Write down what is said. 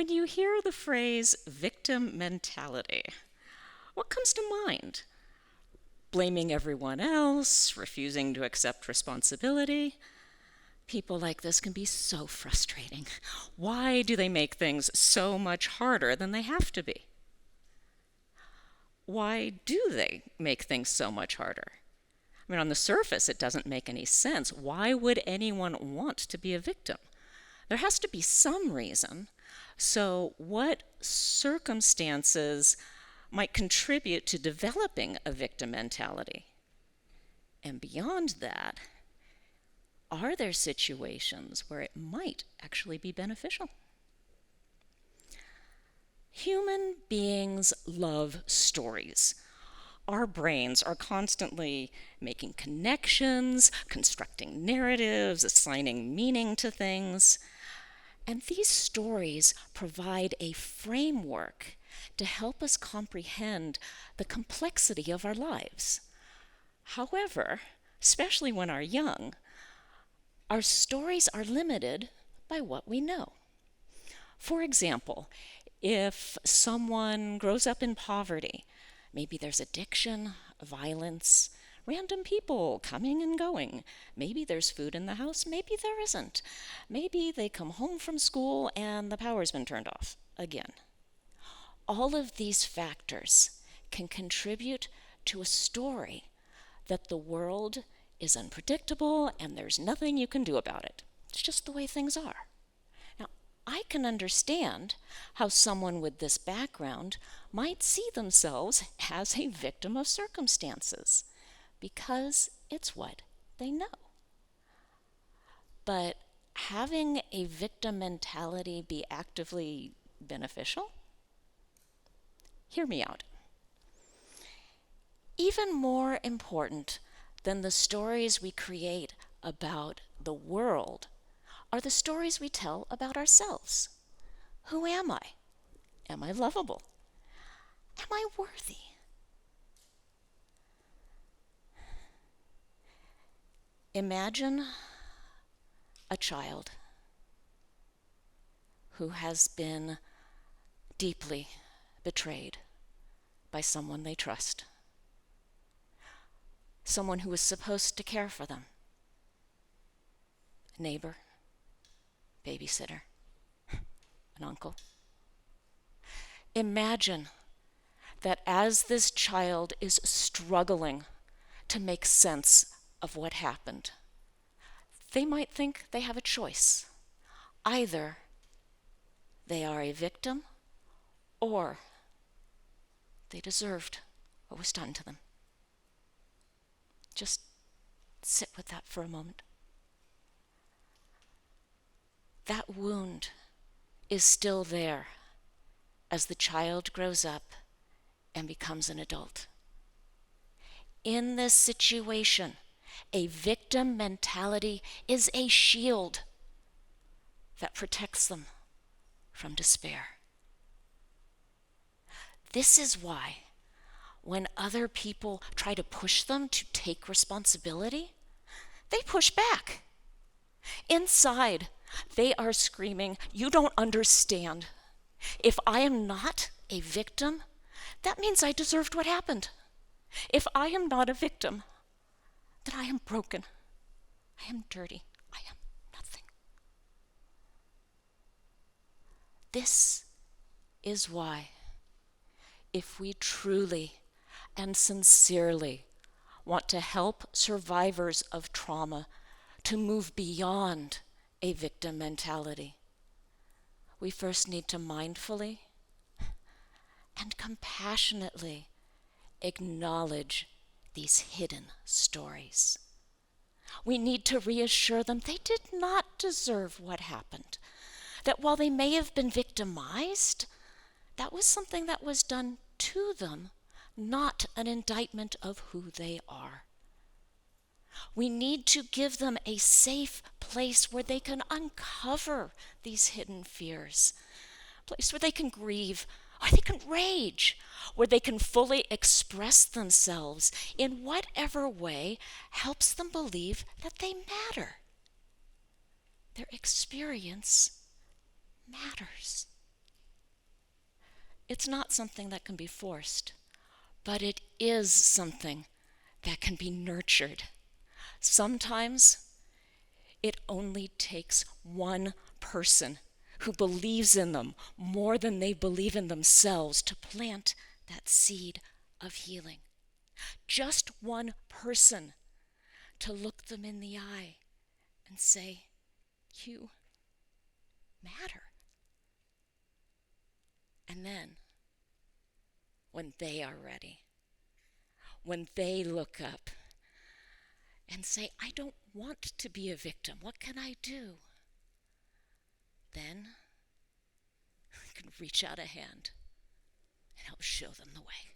When you hear the phrase victim mentality, what comes to mind? Blaming everyone else, refusing to accept responsibility. People like this can be so frustrating. Why do they make things so much harder than they have to be? Why do they make things so much harder? I mean, on the surface, it doesn't make any sense. Why would anyone want to be a victim? There has to be some reason. So, what circumstances might contribute to developing a victim mentality? And beyond that, are there situations where it might actually be beneficial? Human beings love stories. Our brains are constantly making connections, constructing narratives, assigning meaning to things. And these stories provide a framework to help us comprehend the complexity of our lives. However, especially when we're young, our stories are limited by what we know. For example, if someone grows up in poverty, maybe there's addiction, violence, random people coming and going. Maybe there's food in the house, maybe there isn't. Maybe they come home from school and the power's been turned off again. All of these factors can contribute to a story that the world is unpredictable and there's nothing you can do about it. It's just the way things are. Now, I can understand how someone with this background might see themselves as a victim of circumstances because it's what they know. But having a victim mentality be actively beneficial? Hear me out. Even more important than the stories we create about the world are the stories we tell about ourselves. Who am I? Am I lovable? Am I worthy? Imagine a child who has been deeply betrayed by someone they trust, someone who was supposed to care for them, a neighbor, babysitter, an uncle. Imagine that as this child is struggling to make sense of what happened, they might think they have a choice. Either they are a victim or they deserved what was done to them. Just sit with that for a moment. That wound is still there as the child grows up and becomes an adult. In this situation, a victim mentality is a shield that protects them from despair. This is why when other people try to push them to take responsibility, they push back. Inside, they are screaming, "You don't understand. If I am not a victim, that means I deserved what happened. If I am not a victim, then I am broken. I am dirty. I am nothing." This is why, if we truly and sincerely want to help survivors of trauma to move beyond a victim mentality, we first need to mindfully and compassionately acknowledge these hidden stories. We need to reassure them they did not deserve what happened, that while they may have been victimized, that was something that was done to them, not an indictment of who they are. We need to give them a safe place where they can uncover these hidden fears, a place where they can grieve, or they can rage, where they can fully express themselves in whatever way helps them believe that they matter. Their experience matters. It's not something that can be forced, but it is something that can be nurtured. Sometimes it only takes one person who believes in them more than they believe in themselves to plant that seed of healing. Just one person to look them in the eye and say, "You matter." And then, when they are ready, when they look up and say, "I don't want to be a victim. What can I do?" Then you can reach out a hand and help show them the way.